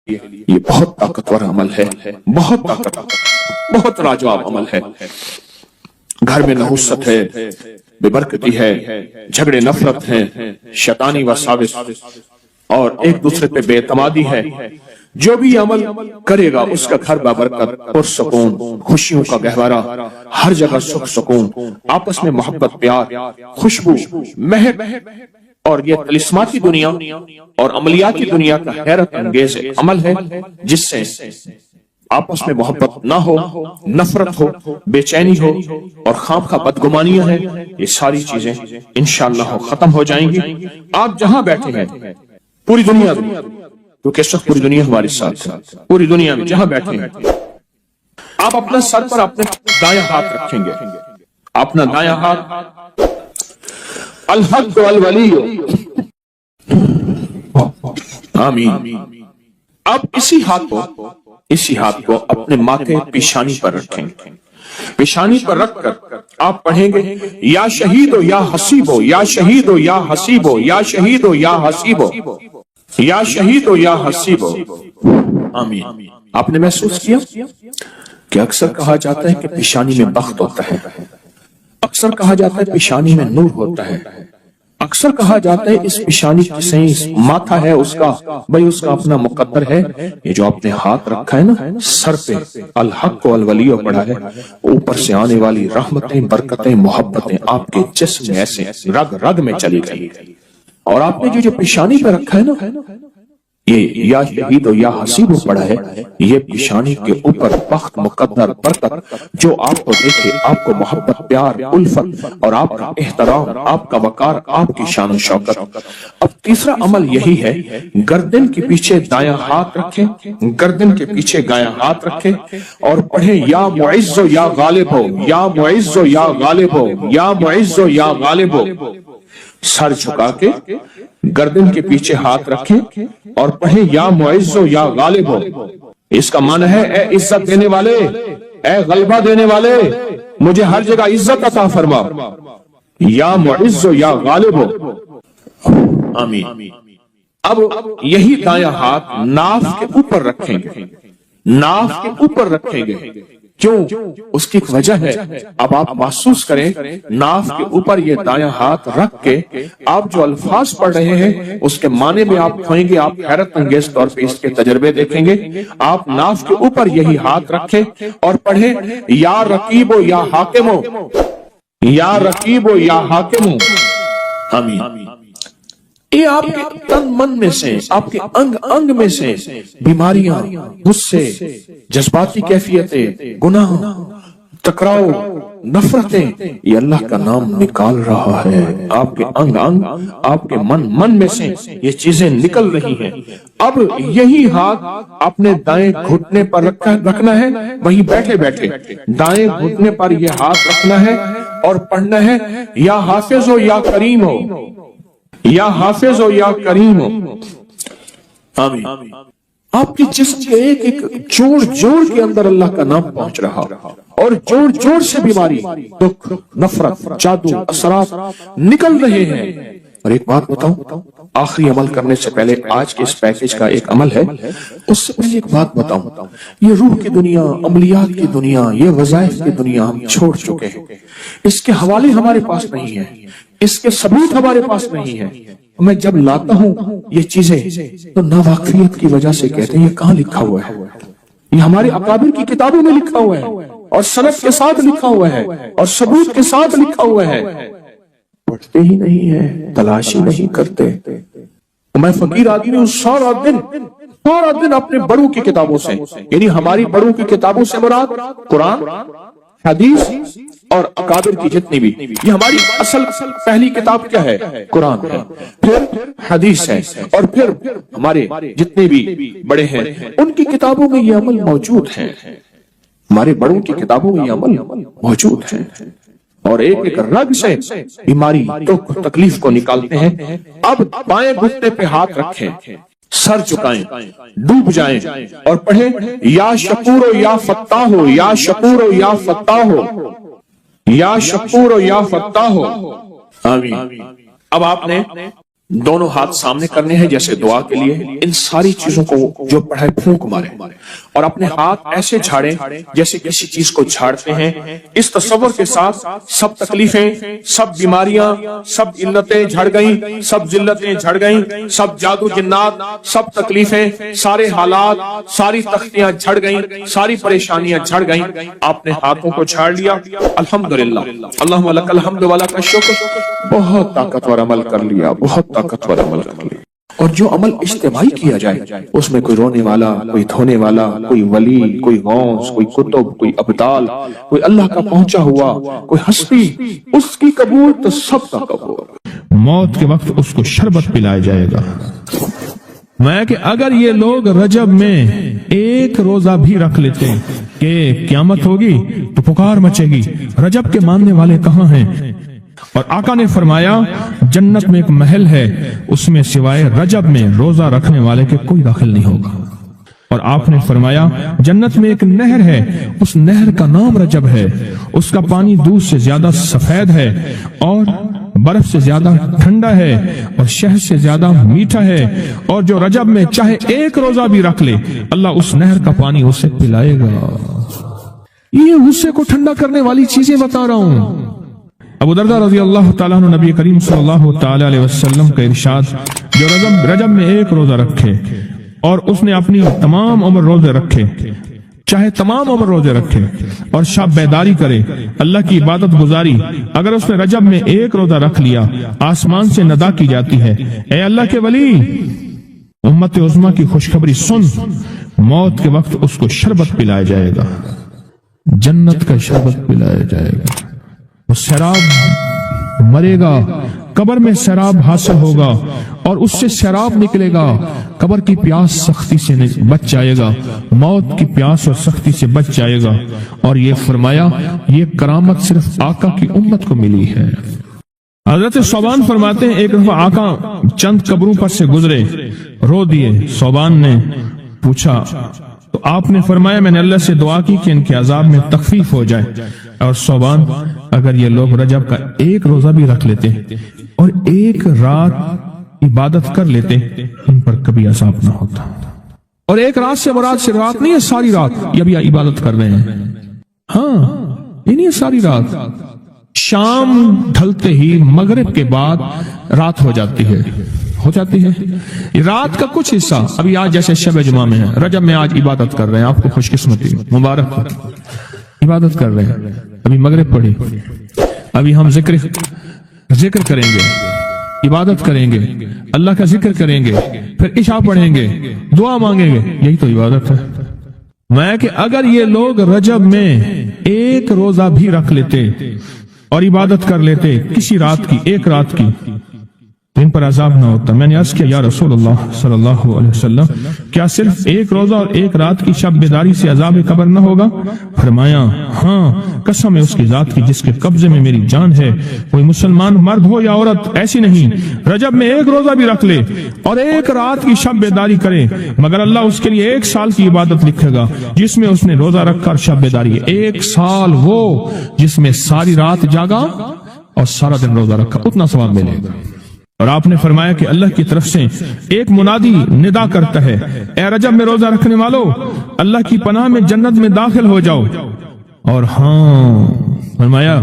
یہ بہت طاقتور عمل ہے، بہت طاقتور، بہت لاجواب عمل ہے۔ گھر میں نحوست ہے، بے برکتی ہے، جھگڑے نفرت ہیں، شیطانی وساوس اور ایک دوسرے پہ بے اعتمادی ہے، جو بھی عمل کرے گا اس کا گھر بابرکت، پرسکون، خوشیوں کا گہوارہ، ہر جگہ سکھ سکون، آپس میں محبت، پیار، خوشبو، مہک، اور یہ طلسماتی دنیا اور عملیاتی دنیا کا حیرت انگیز عمل ہے جس سے آپس میں محبت نہ ہو، نفرت ہو، بے چینی ہو اور خامخواہ بدگمانیاں ہیں، یہ ساری چیزیں انشاءاللہ ختم ہو جائیں گی۔ آپ جہاں بیٹھے ہیں پوری دنیا میں، کیونکہ اس وقت پوری دنیا ہمارے ساتھ ہے، پوری دنیا میں جہاں بیٹھے ہیں آپ اپنا سر پر اپنے دایاں ہاتھ رکھیں گے، اپنا دایاں ہاتھ الحق والولی، آمین۔ اب اسی ہاتھ کو اپنے ماتھے پیشانی پر رکھیں گے، پیشانی پر رکھ کر آپ پڑھیں گے یا شہید ہو یا حسیب ہو، یا شہید ہو یا حسیب ہو، یا شہید ہو یا حسیب ہو، یا شہید ہو یا حسیب ہو، آمین۔ آپ نے محسوس کیا کہ اکثر کہا جاتا ہے کہ پیشانی میں بخت ہوتا ہے، اکثر کہا جاتا ہے پیشانی میں نور ہوتا ہے، اکثر کہا جاتا ہے اس پیشانی سے ماتھا ہے اس کا، بھئی اس کا اپنا مقدر ہے۔ یہ جو آپ نے ہاتھ رکھا ہے نا سر پہ، الحق والولی پڑھا ہے، اوپر سے آنے والی رحمتیں، برکتیں، محبتیں آپ کے جسم میں ایسے رگ رگ میں چلی گئی، اور آپ نے جو پیشانی پہ رکھا ہے نا یہ یا شہید و یا حسیب پڑھا ہے، یہ پیشانی کے اوپر بخت، مقدر، برکت جو آپ کو دیکھے، آپ کو محبت، پیار، الفت اور آپ کا احترام، آپ کا وقار، آپ کی شان و شوکت۔ اب تیسرا عمل یہی ہے، گردن کے پیچھے دایاں ہاتھ رکھیں، گردن کے پیچھے دایاں ہاتھ رکھیں اور پڑھیں یا معز و یا غالب ہو، یا معز و یا غالب ہو، یا معز و یا غالب ہو۔ سر جھکا کے گردن کے پیچھے ہاتھ رکھیں اور پڑھیں یا معز و یا غالب ہو۔ اس کا معنی ہے اے عزت دینے والے، اے غلبہ دینے والے، مجھے ہر جگہ عزت عطا فرما، یا معز و یا غالب ہو، آمین۔ اب یہی دایاں ہاتھ ناف کے اوپر رکھیں گے، ناف کے اوپر رکھیں گے، کیوں؟ اس کی ایک وجہ ہے، اب آپ محسوس کریں ناف کے اوپر یہ دایاں ہاتھ رکھ کے آپ جو الفاظ پڑھ رہے ہیں اس کے معنی میں آپ کھوئیں گے، آپ حیرت انگیز طور پہ اس کے تجربے دیکھیں گے۔ آپ ناف کے اوپر یہی ہاتھ رکھیں اور پڑھیں یا رقیب و یا حاکم ہو، یا رقیب و یا حاکم ہو، آمین۔ یہ آپ کے تن من میں سے، آپ کے انگ انگ میں سے بیماریاں، غصے، جذباتی کیفیتیں، گناہ، ٹکراؤ، نفرتیں، یہ اللہ کا نام نکال رہا ہے۔ آپ کے انگ انگ، آپ کے من میں سے یہ چیزیں نکل رہی ہیں۔ اب یہی ہاتھ اپنے دائیں گھٹنے پر رکھنا ہے، وہیں بیٹھے بیٹھے دائیں گھٹنے پر یہ ہاتھ رکھنا ہے اور پڑھنا ہے یا حافظ ہو یا کریم ہو، یا حافظ ہو یا کریم ہو، آمین۔ آپ کے جسم کے ایک ایک جوڑ جوڑ کے اندر اللہ کا نام پہنچ رہا اور جوڑ جوڑ سے بیماری، دکھ، نفرت، جادو، اثرات نکل رہے ہیں۔ اور ایک بات بتاؤں، آخری عمل کرنے سے پہلے آج کے اس پیکج کا ایک عمل ہے، اس سے پہلے ایک بات بتاؤں، یہ روح کی دنیا، عملیات کی دنیا، یہ وظائف کی دنیا ہم چھوڑ چکے ہیں، اس کے حوالے ہمارے پاس نہیں ہیں، اس کے ثبوت ہمارے پاس نہیں ہے۔ میں جب لاتا ہوں یہ چیزیں تو ناواقفیت کی وجہ سے کہتے ہیں یہ کہاں لکھا ہوا ہے؟ یہ ہمارے اکابر کی کتابوں میں لکھا ہوا ہے اور سند کے ساتھ لکھا ہوا ہے اور ثبوت کے ساتھ لکھا ہوا ہے، پڑھتے ہی نہیں ہیں، تلاشی نہیں کرتے۔ میں فقیر آدمی ہوں، سارا دن اپنے بڑوں کی کتابوں سے، یعنی ہماری بڑوں کی کتابوں سے مراد قرآن، حدیث اور اکابر کی جتنی بھی، یہ ہماری اصل پہلی کتاب کیا ہے؟ قرآن ہے، پھر حدیث ہے، اور پھر ہمارے جتنے بھی بڑے ہیں ان کی کتابوں میں یہ عمل موجود ہے، ہمارے بڑوں کی کتابوں میں یہ عمل موجود ہے، اور ایک ایک رگ سے بیماری، دکھ، تکلیف کو نکالتے ہیں۔ اب بائیں گھٹنے پہ ہاتھ رکھیں، سر چکائیں، ڈوب جائیں اور پڑھیں یا شکور و یا فتاح ہو، یا شکور و یا فتاح ہو، یا شکور و یا فتاح ہو، آمین۔ اب آپ نے दोनों हाथ सामने करने हैं जैसे दुआ के लिए। इन सारी चीजों को जो पढ़े फूंक मारे और अपने हाथ ऐसे झाड़े जैसे किसी चीज को झाड़ते हैं। इस तसव्वुर के साथ सब तकलीफें, सब बीमारियां, सब इल्लतें झड़ गईं, सब जिल्लतें झड़ गईं, सब जादू जिन्नात, सब तकलीफें, सारे हालात, सारी तख्तियां झड़ गईं, सारी परेशानियां झड़ गईं। आपने हाथों को झाड़ लिया। अल्हम्दुलिल्लाह, अल्लाहुम्मा लकल हम्द व लकल शुक्र। बहुत ताकतवर अमल कर लिया, बहुत ताकतवर अमल कर लिया। और जो अमल इज्तिमाई किया जाए उसमें कोई रोने वाला, कोई धोने वाला, कोई वली, कोई गौस, कोई कुतुब, कोई अब्दाल, कोई अल्लाह का पहुंचा हुआ, कोई हस्ती, उसकी कबूल तो सबका कबूल। मौत के वक्त उसको शरबत पिलाया जाएगा। मैं कि अगर ये लोग रजब में एक रोजा भी रख लेते कि क़यामत होगी तो पुकार मचेगी, रजब के मानने वाले कहाँ हैं। और आका ने फरमाया जन्नत में एक महल है, उसमें सिवाय रजब में रोजा रखने वाले के कोई दाखिल नहीं होगा। और आपने फरमाया जन्नत में एक नहर है, उस नहर का नाम रजब है, उसका पानी दूध से ज्यादा सफेद है और बर्फ से ज्यादा ठंडा है और शहद से ज्यादा मीठा है। और जो रजब में चाहे एक रोजा भी रख ले, अल्लाह उस नहर का पानी उसे पिलाएगा। ये गुस्से को ठंडा करने वाली चीजें बता रहा हूं। अबू दरदा रज़ी अल्लाह ताला अन्हु नबी करीम सल्लल्लाहु ताला अलैहि वसल्लम का इरशाद, जो रजब में एक रोजा रखे और उसने अपनी तमाम उम्र रोजे रखे, चाहे तमाम उम्र रोजे रखे और शब बेदारी करे, अल्लाह की इबादत गुजारी, अगर उसने रजब में एक रोजा रख लिया, आसमान से नदा की जाती है, ए अल्लाह के वली, उम्मत उज़्मा की खुशखबरी सुन, मौत के वक्त उसको शरबत पिलाया जाएगा, जन्नत का शरबत पिलाया जाएगा। वो शराब मरेगा, कब्र में शराब हासिल होगा और उससे शराब निकलेगा, कब्र की प्यास सख्ती से बच जाएगा, मौत की प्यास और सख्ती से बच जाएगा। और ये फरमाया ये करामत सिर्फ आका की उम्मत को मिली है। हजरत सोबान फरमाते हैं एक दफा आका चंद कब्रों पर से गुजरे, रो दिए। सोबान ने पूछा तो आपने फरमाया मैंने अल्लाह से दुआ की कि इनके अजाब में तखफीफ हो जाए। और सोबान, अगर ये लोग रजब का एक रोजा भी रख लेते और एक रात इबादत कर लेते, इन पर कभी अजाब ना होता। और एक रात से मुराद सिर्फ रात नहीं है, सारी रात ये भी इबादत कर रहे हैं। हाँ, ये नहीं है सारी रात। शाम ढलते ही मगरिब के बाद रात हो जाती है, रात का कुछ हिस्सा। अभी आज जैसे शब जुमा में है, रजब में आज इबादत कर रहे हैं, आपको खुशकिस्मती मुबारक, इबादत कर रहे हैं। अभी मगरिब पढ़ी, अभी हम जिक्र करेंगे, इबादत करेंगे, अल्लाह का जिक्र करेंगे, फिर इशा पढ़ेंगे, दुआ मांगेंगे, यही तो इबादत है। मैं कि अगर ये लोग रजब में एक रोजा भी रख लेते और इबादत कर लेते किसी रात की, एक रात की, तो इन पर अजाब ना होता। मैंने अर्ज किया या रसूलुल्लाह सल्लल्लाहु अलैहि वसल्लम, क्या सिर्फ एक रोजा और एक रात की शब बेदारी से अजाब कब्र न होगा? फरमाया हाँ, कसम है उसकी जात की जिसके कब्जे में मेरी जान है, कोई मुसलमान मर्द हो या औरत ऐसी नहीं रजब में एक रोजा भी रख ले और एक रात की शब बेदारी करे, मगर अल्लाह उसके लिए 1 साल की इबादत लिखेगा जिसमें उसने रोजा रखकर शब बेदारी। 1 साल वो जिसमें सारी रात जागा और सारा दिन रोजा रखा, उतना सवाब मिलेगा। और आपने फरमाया कि अल्लाह की तरफ से एक मुनादी निदा करता है, ए रजब में रोजा रखने वालों, अल्लाह की पनाह में जन्नत में दाखिल हो जाओ। और हाँ, फरमाया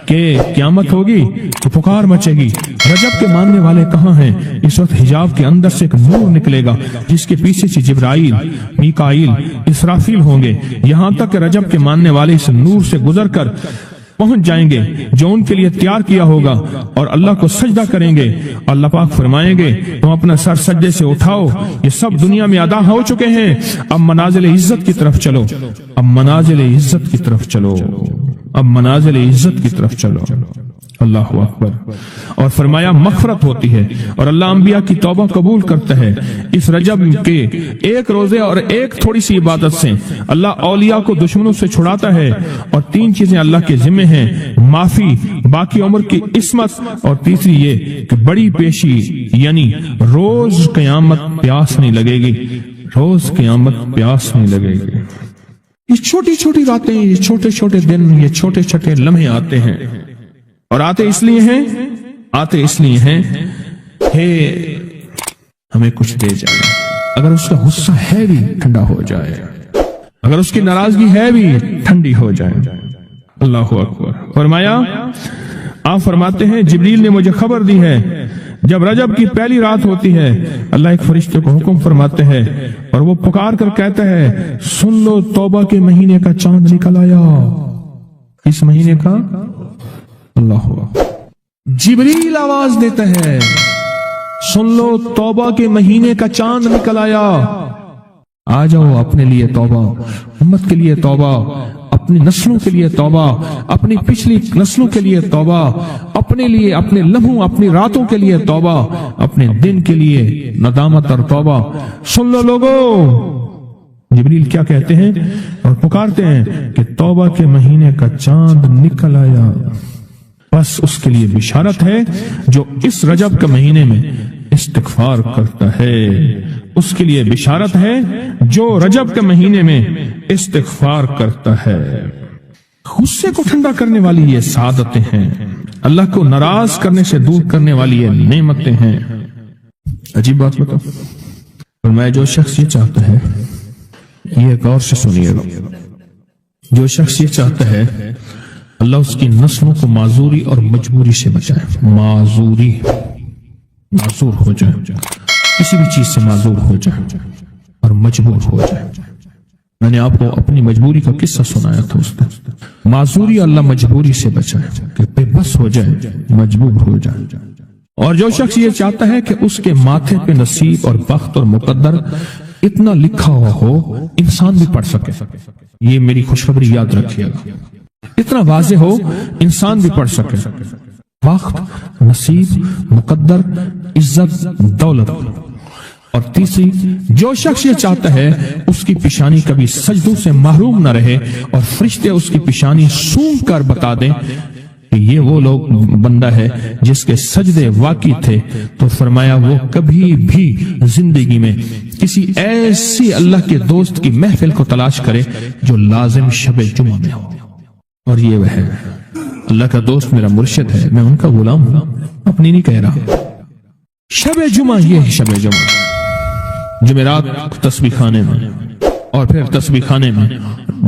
कि क़यामत होगी तो पुकार मचेगी, रजब के मानने वाले कहाँ हैं? इस वक्त हिजाब के अंदर से एक नूर निकलेगा जिसके पीछे से जिब्राइल, मीकाइल, इसराफील होंगे, यहाँ तक कि रजब के मानने वाले इस नूर से गुजर कर पहुंच जाएंगे जो उनके लिए तैयार किया होगा और अल्लाह को सजदा करेंगे। अल्लाह पाक फरमाएंगे तुम अपना सर सजदे से उठाओ, ये सब दुनिया में अदा हो चुके हैं, अब मनाजिल इज्जत की तरफ चलो, अब मनाजिल इज्जत की तरफ चलो, अब मनाजिल इज्जत की तरफ चलो। अल्लाह अकबर। और फरमाया मग़फ़िरत होती है और अल्लाह अंबिया की तौबा कबूल करता है। इस रजब के एक रोजे और एक थोड़ी सी इबादत से अल्लाह औलिया को दुश्मनों से छुड़ाता है। और 3 चीजें अल्लाह के जिम्मे हैं, माफी, बाकी उम्र की इस्मत, और तीसरी ये कि बड़ी पेशी, यानी रोज क़यामत प्यास नहीं लगेगी, रोज क़यामत प्यास नहीं लगेगी। ये छोटी छोटी रातें, ये छोटे छोटे दिन, ये छोटे छोटे लम्हे आते हैं और आते इसलिए हैं ہے ہمیں کچھ دے جائے، اگر اس کا غصہ ہے بھی ٹھنڈا ہو جائے، اگر اس کی ناراضگی ہے بھی ٹھنڈی ہو جائے۔ اللہ اکبر۔ فرمایا، آپ فرماتے ہیں جبریل نے مجھے خبر دی ہے جب رجب کی پہلی رات ہوتی ہے اللہ ایک فرشتے کو حکم فرماتے ہیں اور وہ پکار کر کہتا ہے سن لو توبہ کے مہینے کا چاند نکل آیا۔ اس مہینے کا اللہ جبریل آواز دیتا ہے سن لو توبہ کے مہینے کا چاند نکل آیا، آ جاؤ اپنے لیے توبہ، امت کے لیے توبہ، اپنی نسلوں کے لیے توبہ، اپنی پچھلی نسلوں کے لیے توبہ، اپنے لیے، اپنے لمحوں، اپنی راتوں کے لیے توبہ، اپنے دن کے لیے ندامت اور توبہ۔ سن لو لوگو، جبریل کیا کہتے ہیں اور پکارتے ہیں کہ توبہ کے مہینے کا چاند نکل آیا۔ بس اس کے لیے بشارت ہے جو اس رجب کے مہینے میں استغفار کرتا ہے، اس کے لیے بشارت ہے جو رجب کے مہینے میں استغفار کرتا ہے۔ غصے کو ٹھنڈا کرنے والی یہ سعادتیں ہیں، اللہ کو ناراض کرنے سے دور کرنے والی یہ نعمتیں ہیں۔ عجیب بات بتاؤ، فرمایا جو شخص یہ چاہتا ہے، یہ غور سے سنیے گا، جو شخص یہ چاہتا ہے اللہ اس کی نسلوں کو معذوری اور مجبوری سے بچائے، معذور ہو جائے، کسی بھی چیز سے معذور ہو جائے اور مجبور ہو جائے۔ میں نے آپ کو اپنی مجبوری کا قصہ سنایا تھا، اس نے معذوری اللہ مجبوری سے بچائے کہ بے بس ہو جائے، مجبور ہو جائے۔ اور جو شخص یہ چاہتا ہے کہ اس کے ماتھے پہ نصیب اور بخت اور مقدر اتنا لکھا ہوا ہو انسان بھی پڑھ سکے، یہ میری خوشخبری یاد رکھیے گا، اتنا واضح ہو انسان بھی پڑھ سکے، وقت، نصیب، مقدر، عزت، دولت۔ اور تیسری، جو شخص یہ چاہتا ہے اس کی پیشانی کبھی سجدوں سے محروم نہ رہے اور فرشتے اس کی پیشانی سونگ کر بتا دیں کہ یہ وہ لوگ بندہ ہے جس کے سجدے واقعی تھے، تو فرمایا وہ کبھی بھی زندگی میں کسی ایسی اللہ کے دوست کی محفل کو تلاش کرے جو لازم شب جمعہ میں ہو۔ اور یہ وہ ہے، اللہ کا دوست میرا مرشد ہے، میں ان کا غلام ہوں، اپنی نہیں کہہ رہا۔ شب جمعہ، یہ ہے شب جمعہ، جمعرات تسبیح خانے میں، اور پھر تسبیح خانے میں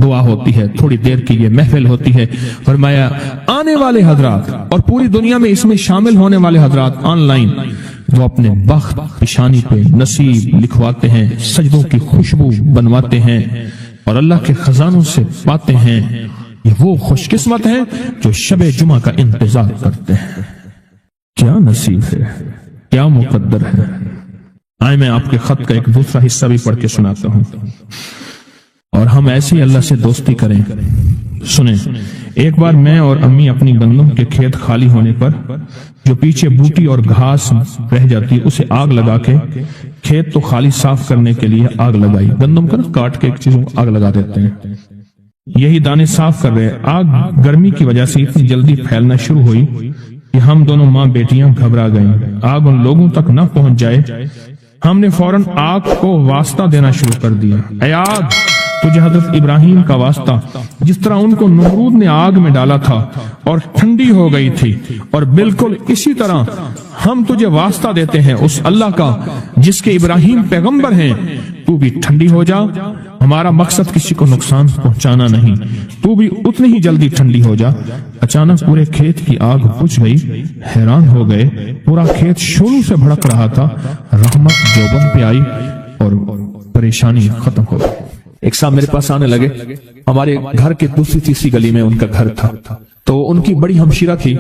دعا ہوتی ہے، تھوڑی دیر کی یہ محفل ہوتی ہے۔ فرمایا آنے والے حضرات اور پوری دنیا میں اس میں شامل ہونے والے حضرات آن لائن وہ اپنے بخت پیشانی پہ نصیب لکھواتے ہیں، سجدوں کی خوشبو بنواتے ہیں اور اللہ کے خزانوں سے پاتے ہیں، یہ وہ خوش قسمت ہیں جو شب جمعہ کا انتظار کرتے ہیں۔ کیا نصیب ہے، کیا مقدر ہے۔ آئے میں آپ کے خط کا ایک دوسرا حصہ بھی پڑھ کے سناتا ہوں اور ہم ایسے ہی اللہ سے دوستی کریں۔ سنیں، ایک بار میں اور امی اپنی گندم کے کھیت خالی ہونے پر جو پیچھے بوٹی اور گھاس رہ جاتی اسے آگ لگا کے، کھیت تو خالی صاف کرنے کے لیے آگ لگائی، گندم کا نا کاٹ کے ایک چیزوں آگ لگا دیتے ہیں، یہی دانے صاف کر رہے، آگ گرمی کی وجہ سے اتنی جلدی پھیلنا شروع ہوئی کہ ہم دونوں ماں بیٹیاں گھبرا گئیں، آگ ان لوگوں تک نہ پہنچ جائے۔ ہم نے فوراً آگ کو واسطہ دینا شروع کر دیا، اے آگ تجھے حضرت ابراہیم کا واسطہ، جس طرح ان کو نمرود نے آگ میں ڈالا تھا اور ٹھنڈی ہو گئی تھی، اور بالکل اسی طرح ہم تجھے واسطہ دیتے ہیں اس اللہ کا جس کے ابراہیم پیغمبر ہیں، تو بھی ٹھنڈی ہو جا، ہمارا مقصد کسی کو نقصان پہنچانا نہیں، تو بھی اتنی ہی جلدی ٹھنڈی ہو جا۔ اچانک پورے کھیت کی آگ بجھ گئی، حیران ہو گئے، پورا کھیت شعلوں سے بھڑک رہا تھا، رحمت جوبن پہ آئی اور پریشانی ختم ہو گئی۔ ایک صاحب میرے پاس آنے لگے، ہمارے گھر کے دوسری تیسری گلی میں ان کا گھر تھا، تو ان کی بڑی ہمشیرہ تھی،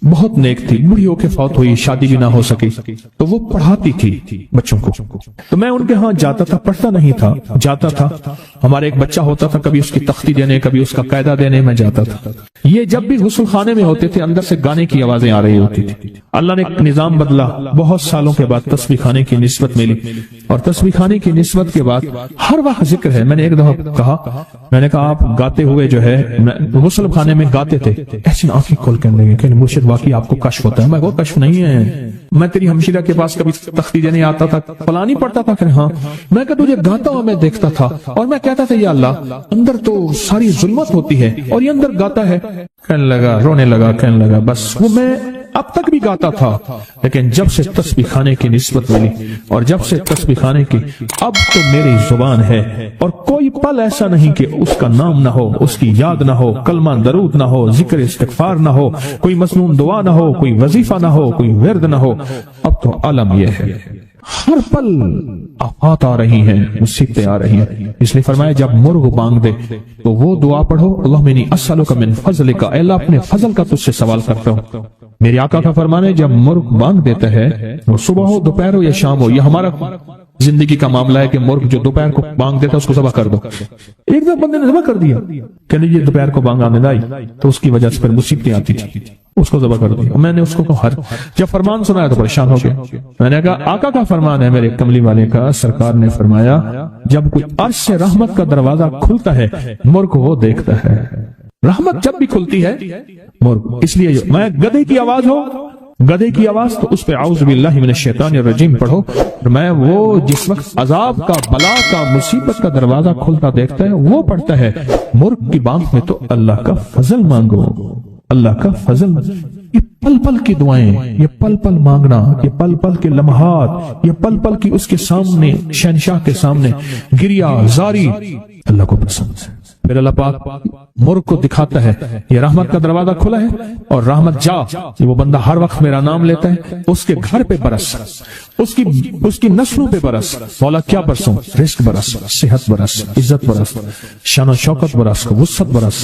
بہت نیک تھی، بوڑھی ہو کے فوت ہوئی، شادی بھی نہ ہو سکی، تو وہ پڑھاتی تھی بچوں کو، تو میں ان کے ہاں جاتا تھا، پڑھتا نہیں تھا، جاتا تھا، ہمارے ایک بچہ ہوتا تھا، کبھی اس کی تختی دینے، کبھی اس کا قاعدہ دینے میں جاتا تھا۔ یہ جب بھی غسل خانے میں ہوتے تھے اندر سے گانے کی آوازیں آ رہی ہوتی تھی۔ اللہ نے ایک نظام بدلا، بہت سالوں کے بعد تسبیح خانے کی نسبت ملی، اور تسبیح خانے کی نسبت کے بعد ہر وقت ذکر ہے۔ میں نے ایک دفعہ کہا، میں نے کہا آپ گاتے ہوئے جو ہے غسل خانے میں گاتے تھے، ایسی آنکھیں کھول کے لگے کہ مرشد واقعی آپ کو کشف ہوتا ہے۔ میں وہ کشف نہیں ہے، میں تیری ہمشیرہ کے پاس کبھی تختی دینے آتا تھا، فلانی پڑھتا تھا کہ ہاں، میں کہ تجھے گاتا ہوا میں دیکھتا تھا، اور میں کہتا تھا یا اللہ اندر تو ساری ظلمت ہوتی ہے اور یہ اندر گاتا ہے۔ کہنے لگا، رونے لگا، کہنے لگا بس وہ میں अब तक भी गाता था, लेकिन जब से तस्बीह खाने की निस्बत मिली और जब से तस्बीह खाने की, अब तो मेरी जुबान है और कोई पल ऐसा नहीं कि उसका नाम ना हो, उसकी याद ना हो, कलमा दरूद ना हो, जिक्र इस्तिगफार ना हो, कोई मसनून दुआ ना हो, कोई वजीफा ना हो, कोई विर्द ना हो। अब तो आलम यह है, हर पल आफत आ रही हैं, मुसीबतें आ रही हैं। इसलिए फरमाया जब मुर्ग बांग दे तो वो दुआ पढ़ो, अल्लाहुम्मा इन्नी अस्अलुका मिन फज़लिका, अल्लाह अपने फजल का तुझसे सवाल करता हूँ। मेरे आका का फरमान है जब मुर्ग बांग देता है, वो सुबह हो, दोपहर हो या शाम हो, यह हमारा जिंदगी का मामला है कि मुर्ग जो दोपहर को बांग देता है उसको ज़बह कर दो। एक दो बंदे ने ज़बह कर दिया, कह लीजिए दोपहर को बांग आने आई तो उसकी वजह से फिर मुसीबतें आती थी, उसको ज़बह कर दिया। मैंने उसको कहा, जब फरमान सुनाया तो परेशान हो गया। मैंने कहा आका का फरमान है मेरे कमली वाले का, सरकार ने फरमाया जब कोई अर्श से रहमत का दरवाजा खुलता है मुर्ग वो देखता है। रहमत जब भी खुलती है मुर्ग, इसलिए मैं गधे की आवाज हो, गधे की आवाज तो उस पे आउज़ बिल्लाहि मिनश शैतानिर रजीम पढ़ो, और मैं वो जिस वक्त अजाब का, बला का, मुसीबत का दरवाजा खुलता देखता है वो पढ़ता है। मुर्ग की बात में तो अल्लाह का फजल मांगो, अल्लाह का फजल। ये पल पल की दुआएं, ये पल पल मांगना, ये पल पल के लम्हात, ये पल पल की उसके सामने, शहनशाह के सामने गिरिया जारी अल्लाह को पसंद है। फिर अल्लाह पाक मुर्ग को दिखाता है ये रहमत का दरवाजा खुला है और रहमत जा, वो बंदा हर वक्त मेरा नाम लेता है, उसके घर पे बरस, उसकी नस्लों पे बरस। मौला क्या बरसों, रिस्क बरस, सेहत बरस, इज्जत बरस, शान शौकत बरस, वुसअत बरस,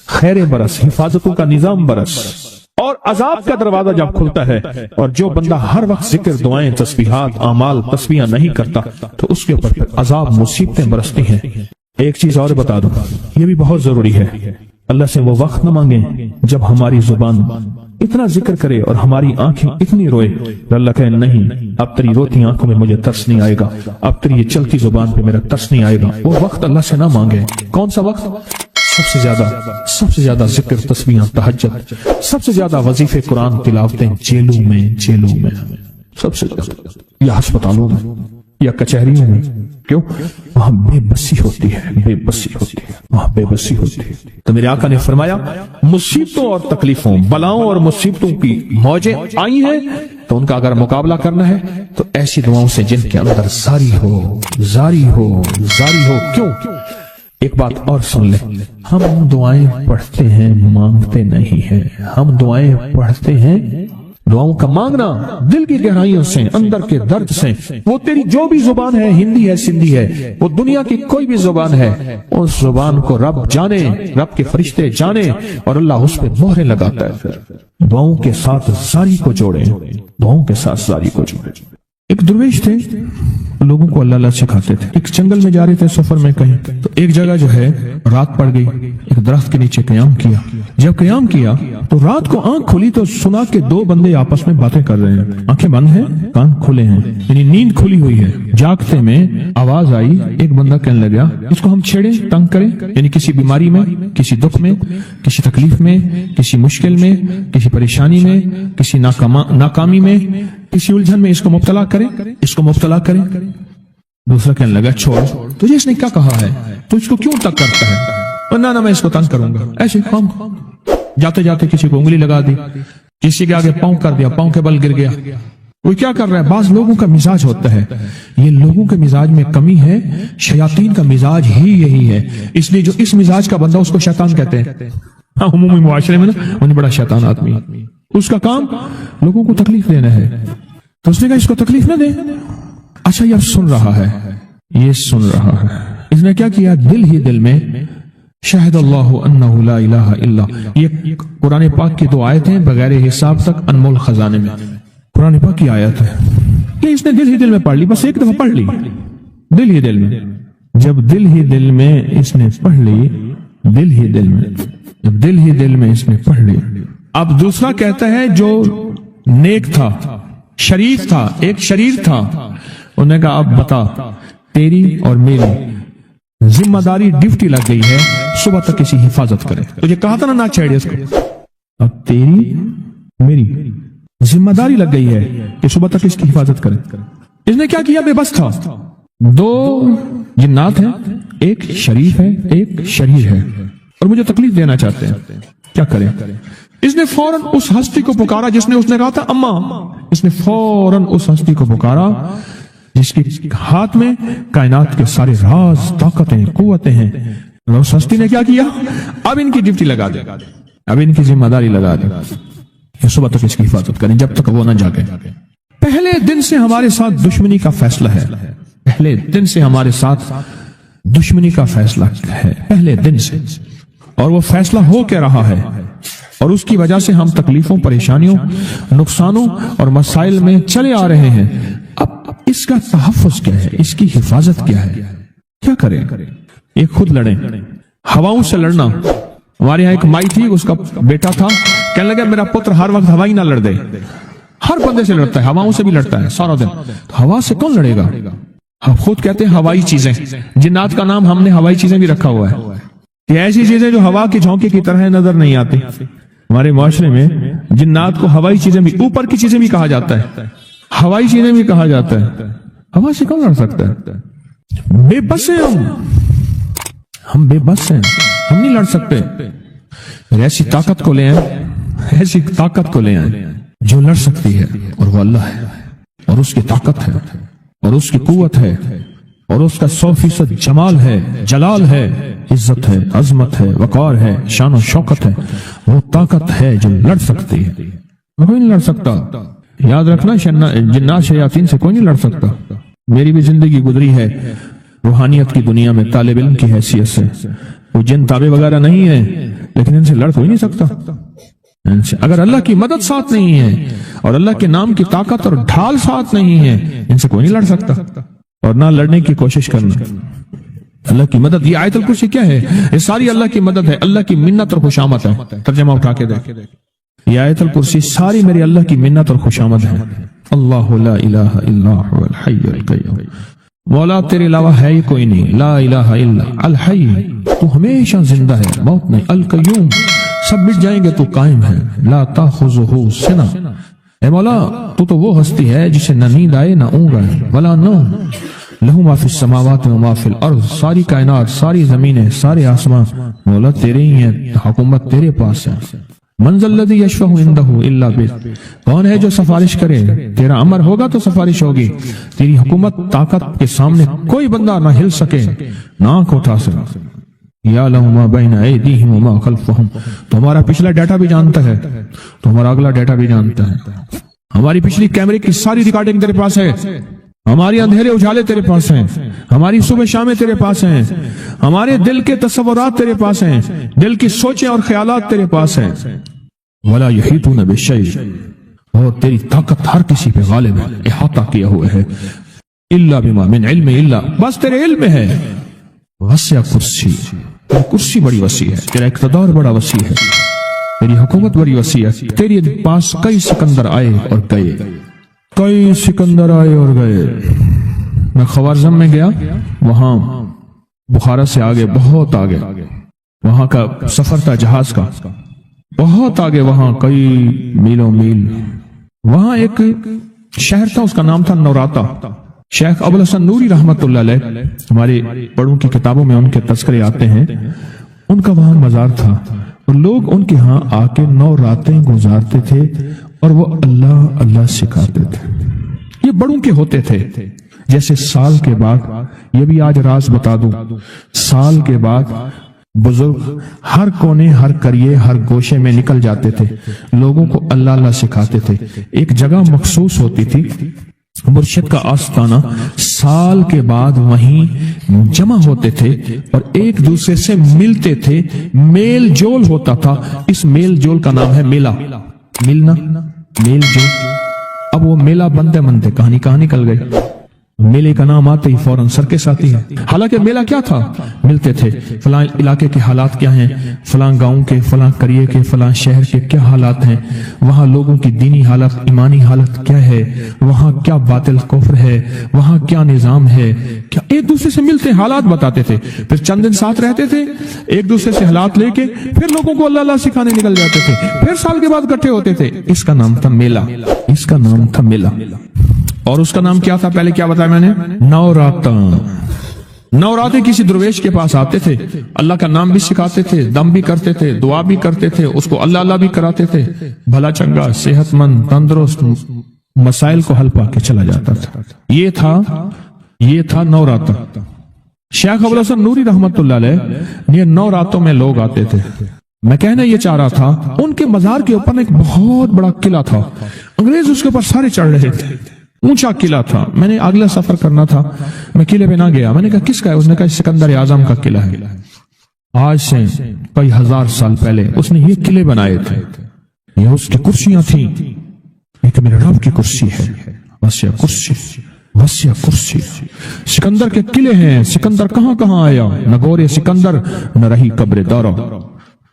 खैर बरस, हिफाजतों का निजाम बरस। और अजाब का दरवाजा जब खुलता है और जो बंदा हर वक्त जिक्र, दुआएं, तस्बीहात, आमाल, तस्बीहां नहीं करता तो उसके ऊपर अजाब, मुसीबतें बरसती हैं। एक चीज और बता दूं, ये भी बहुत जरूरी है, अल्लाह से वो वक्त न मांगे जब हमारी जुबान इतना जिक्र करे और हमारी आंखें इतनी रोए, अल्लाह कहे नहीं अब तेरी रोती आंखों में मुझे तरस नहीं आएगा, अब तेरी ये चलती जुबान पे मेरा तरस नहीं आएगा। वो वक्त अल्लाह से ना मांगे। कौन सा वक्त? सबसे ज्यादा जिक्र, तस्बीहां, तहज्जुद, सबसे ज्यादा वजीफे, कुरान तिलावतें, जेलों में सबसे ज्यादा, या अस्पतालों में या कचहरियों में। क्यों? वहां बेबसी होती है, वहां बेबसी होती है। तो मेरे आका ने फरमाया मुसीबतों और तकलीफों, बलाओं और मुसीबतों की मौजें आई हैं तो उनका अगर मुकाबला करना है तो ऐसी दुआओं से जिनके अंदर जारी हो। क्यों? एक बात और सुन ले, हम दुआएं पढ़ते हैं, मांगते नहीं हैं। हम दुआएं पढ़ते हैं, दुआओं का मांगना दिल की गहराइयों से, अंदर के दर्द से। वो तेरी जो भी जुबान है, हिंदी है, सिंधी है, वो दुनिया की कोई भी जुबान है, उस जुबान को रब जाने, रब के फरिश्ते जाने और अल्लाह उस पे मोहरें लगाता है। फिर दुआओं के साथ जारी को जोड़े, दुआओं के साथ जारी को जोड़े। एक दरवेश थे, लोगों को अल्लाह सिखाते थे। एक जंगल में जा रहे थे सफर में कहीं, तो एक जगह जो है रात पड़ गई, एक दरख्त के नीचे क़याम किया। जब क़याम किया तो रात को आंख खुली तो सुना कि दो बंदे आपस में बातें कर रहे हैं। आंखें बंद हैं, कान खुले हैं, यानी नींद खुली हुई है। जागते में आवाज आई, एक बंदा कहने लगा इसको हम छेड़े, तंग करें, यानी किसी बीमारी में, किसी दुख में, किसी तकलीफ में, किसी मुश्किल में, किसी परेशानी में, किसी नाकामी में, किसी उलझन में इसको मुब्तला करें। दूसरा कहने लगा छोड़, तुझे इसने क्या कहा है, तू इसको क्यों तंग करता है? ना मैं इसको तंग करूंगा। ऐसे हम जाते जाते किसी को उंगली लगा दी, किसी के आगे पांव कर दिया, पांव के बल गिर गया। वो क्या कर रहा है? बाज लोगों का मिजाज होता है, ये लोगों के मिजाज में कमी है, शयातीन का मिजाज ही यही है। इसलिए जो इस मिजाज का बंदा उसको शैतान कहते हैं। हाँ, उम्मी मुआशरे में ना उन्हें बड़ा शैतान आदमी, उसका काम लोगों को तकलीफ देना है। तो उसने कहा इसको तकलीफ न दे। अच्छा ये सुन रहा है, इसने क्या किया? दिल ही दिल में शाहिदल्लाहु अन्नहु ला इलाहा इल्ला, ये कुरान पाक की दो आयतें बगैर हिसाब तक अनमोल खजाने में, कुरान पाक की आयत है। ये इसने दिल ही दिल में पढ़ ली, बस एक दफा पढ़ ली, दिल ही दिल में। जब दिल ही दिल में इसने पढ़ ली, दिल ही दिल में इसने पढ़ ली। अब दूसरा कहता है जो नेक था, शरीफ था, एक शरीर था, उन्होंने कहा अब बता, तेरी और मेरी जिम्मेदारी, ड्यूटी लग गई है, सुबह तक किसी हिफाजत करे। तुझे कहा था ना छेड़े इसको, अब तेरी मेरी जिम्मेदारी लग गई है कि सुबह तक इसकी हिफाजत करे। इसने क्या किया? बेबस था। दो जिन्नात हैं, एक शरीफ है, एक शरीर है, और मुझे तकलीफ देना चाहते हैं, क्या करें? इसने फौरन उस हस्ती को पुकारा जिसने उसने कहा था अम्मा। इसने फौरन उस हस्ती को पुकारा जिसके हाथ में कायनात के सारे राज, ताकतें, कुव्वतें हैं। और उस हस्ती ने क्या किया? अब इनकी ड्यूटी लगा दे, अब इनकी जिम्मेदारी लगा दे, ये सुबह तक इसकी हिफाजत करें जब तक वो ना जागे। पहले दिन से हमारे साथ दुश्मनी का फैसला है, पहले दिन से हमारे साथ दुश्मनी का फैसला है, पहले दिन से। और वो फैसला हो क्या रहा है, और उसकी वजह से हम तकलीफों, परेशानियों, नुकसानों और मसाइल में चले आ रहे हैं। अब इसका तहफ़्फ़ुज़ क्या है, इसकी हिफाजत क्या है, क्या करें? एक खुद लड़े, हवाओं से लड़ना। हमारे यहाँ एक माई थी, उसका बेटा था, कहने लगा मेरा पुत्र हर वक्त हवाई ना लड़ दे। हर बंदे से लड़ता है, हवाओं से भी लड़ता है सारा दिन। तो हवा से कौन लड़ेगा? हम खुद कहते हैं हवाई चीजें, जिन्नात का नाम हमने हवाई चीजें भी रखा हुआ है। ये ऐसी चीजें जो हवा के झोंके की तरह नजर नहीं आती। हमारे माशरे में जिन्नात को हवाई चीजें भी, ऊपर की चीजें भी कहा जाता है, हवाई चीजें भी कहा जाता है। हवा से कौन लड़ सकता है? बेबस हैं हम बेबस हैं, हम नहीं लड़ सकते। ऐसी ताकत को ले आए, ऐसी ताकत को ले आए जो लड़ सकती है, और वो अल्लाह है, और उसकी ताकत है, और उसकी कुव्वत है, और उसका 100% जमाल है, जलाल है, इज्जत है, अजमत है, वकार है, शान और शौकत है। वो ताकत है जो लड़ सकती है, कोई नहीं लड़ सकता। याद रखना, जिन्नात शयातीन से कोई नहीं लड़ सकता। मेरी भी जिंदगी गुजरी है रूहानियत की दुनिया में तालिब इल्म की हैसियत से। वो जिन ताबे वगैरह नहीं है, लेकिन इनसे लड़ कोई नहीं सकता। अगर अल्लाह की मदद साथ नहीं है, और अल्लाह के नाम की ताकत और ढाल साथ नहीं है, इनसे कोई नहीं लड़ सकता। और ना लड़ने की कोशिश करना। अल्लाह की मदद, ये आयतुल कुर्सी क्या है? ये सारी अल्लाह की मदद है, अल्लाह की मिन्नत और खुशामद है। तर्जमा उठा के देख, ये आयतुल कुर्सी सारी मेरी अल्लाह की मिन्नत और खुशामद है। अल्लाहु ला इलाहा इल्ला हुवल हय्युल क़य्यूम। मौला तेरे अलावा है ही कोई नहीं। ला इलाहा इल्ला अल हय्य, तू हमेशा जिंदा है, मौत नहीं। अल क़य्यूम, सब मिट जाएंगे, तू कायम है। ला ताखुज़ुहु सिना, ए मौला तू तो वो हस्ती है जिसे न नींद आए न ऊँग आए। वला नौम, लहू मा फिस समावाति व मा फिल अर्ज़, सारी कायनात, सारी जमीनें, सारे आसमान मौला तेरे ही हैं, हुकूमत तेरे पास है। मंज़ल्लज़ी यशफ़अु इंदहु इल्ला बिज़्निह, कौन है जो सिफारिश करे? तेरा अमर होगा तो सिफारिश होगी। तेरी हुकूमत, ताकत के सामने कोई बंदा ना हिल सके, ना आंख उठा सके। या लहू मा बैना ऐदीहिम व मा खल्फ़हुम, तुम्हारा पिछला डाटा भी जानता है, तुम्हारा अगला डाटा भी जानता है। हमारी पिछली कैमरे की सारी रिकॉर्डिंग तेरे पास है, हमारी अंधेरे उजाले तेरे पास हैं, हमारी सुबह शामें तेरे पास हैं, हमारे दिल के तसव्वुरात तेरे पास हैं, दिल की सोचें और ख्यालात तेरे पास हैं। वला यहीतून बिशै, और तेरी ताकत हर किसी पे गालिब है, इहाता किया हुआ है। इल्ला बिमा मिन इल्मी, इल्ला बस तेरे इल्म में है। वसिया कुर्सी, तेरी कुर्सी बड़ी वसी है, तेरा इक़्तिदार बड़ा वसी है, तेरी हुकूमत बड़ी वसी है। तेरे पास कई सिकंदर आए और गए, कई सिकंदर आए और गए। मैं ख़वारज़म में गया, वहां बुखारा से आगे, बहुत आगे, वहां का सफर था जहाज का, बहुत आगे, वहां कई मीलों मील। वहां एक शहर था, उसका नाम था नौराता। शेख अबुल हसन नूरी रहमतुल्लाह अलैह, हमारे बड़ों की किताबों में उनके तज़किरे आते हैं। उनका वहां मजार था, और लोग उनके यहाँ आके 9 रातें गुजारते थे, और वो अल्लाह अल्लाह सिखाते थे। ये बड़ों के होते थे। जैसे साल के बाद, ये भी आज राज बता दूं, साल के बाद बुजुर्ग हर कोने, हर करिए, हर गोशे में निकल जाते थे, लोगों को अल्लाह अल्लाह सिखाते थे। एक जगह मखसूस होती थी, मुर्शिद का आस्ताना, साल के बाद वहीं जमा होते थे और एक दूसरे से मिलते थे, मेल जोल होता था। इस मेल जोल का नाम है मेला, मिलना, मेल जोल। अब वो मेला बनते बनते कहानी कहाँ निकल गई। मेले का नाम आते ही फौरन सर्कस आती है। हालांकि मेला क्या था? मिलते थे, फलां इलाके के हालात क्या हैं, फलां गांव के, फलां करिए के, फलां शहर के क्या हालात हैं, वहां लोगों की दीनी हालत, ईमानी हालत क्या है, वहां क्या बातिल कुफ्र है, वहां क्या निजाम है, क्या एक दूसरे से मिलते, हालात बताते थे। फिर चंद दिन साथ रहते थे, एक दूसरे से हालात लेके फिर लोगों को अल्लाह अल्लाह सिखाने निकल जाते थे। फिर साल के बाद इकट्ठे होते थे। इसका नाम था मेला, इसका नाम था मेला। और उसका नाम क्या था? पहले क्या बताया मैंने? नौराता। नौराते किसी दरवेश के पास आते थे, अल्लाह का नाम भी सिखाते थे, दम भी करते थे, दुआ भी करते थे, उसको अल्लाह अल्लाह भी कराते थे, भला चंगा सेहतमंद तंदुरुस्त मसाइल को हल पाके चला जाता था। ये था नौराता। शेख अबुल हसन नूरी रहमतुल्लाह अलैह, ये नौरातों में लोग आते थे। मैं कहना ये चाह रहा था, उनके मजार के ऊपर एक बहुत बड़ा किला था, अंग्रेज उसके ऊपर सारे चढ़ रहे थे, ऊंचा किला था। मैंने अगला सफर करना था, मैं किले पे ना गया। मैंने कहा किसका है? उसने कहा सिकंदर आजम का किला है। आज से कई हजार साल पहले उसने ये किले बनाए थे, ये उसकी कुर्सियां थी। एक मेरे रब की कुर्सी है, वसिया कुर्सी, वसिया कुर्सी। सिकंदर के किले हैं। सिकंदर कहां कहां आया? नगोरे सिकंदर न रही कब्र दारा,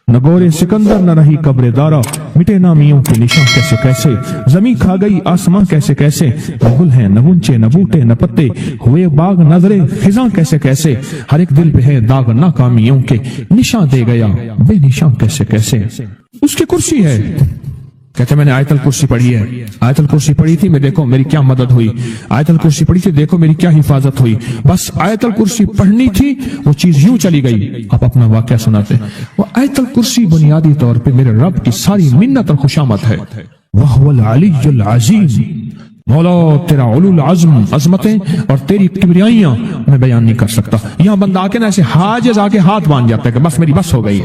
नगोरे सिकंदर न रही कब्र दारा, मिटे नामियों के निशान कैसे कैसे, जमी खा गई आसमां कैसे कैसे, न गुल है न गुंचे न बूटे न पत्ते, हुए बाग नजरे खिजां कैसे कैसे, हर एक दिल पे है दाग नाकामियों के, निशान दे गया बेनिशान कैसे कैसे। उसकी कुर्सी है। कहते मैंने आयतल कुर्सी पढ़ी है, आयतल कुर्सी पढ़ी थी, मैं देखो मेरी क्या मदद हुई, आयतल कुर्सी पढ़ी थी, देखो मेरी क्या हिफाजत हुई। बस आयतल कुर्सी पढ़नी थी, वो चीज यूं चली गई। आप अपना वाकया सुनाते। वो आयतल कुर्सी बुनियादी तौर पे मेरे रब की सारी मिन्नत और खुशामद है। वहुवल अलीयुल अज़ीम, मौला तेरा उलुल अज़्म, अजमतें और तेरी किबरियाइयां मैं बयान नहीं कर सकता। यहां बंदा आके ना ऐसे हाजिज आके हाथ बांध जाता है कि बस मेरी बस हो गई है।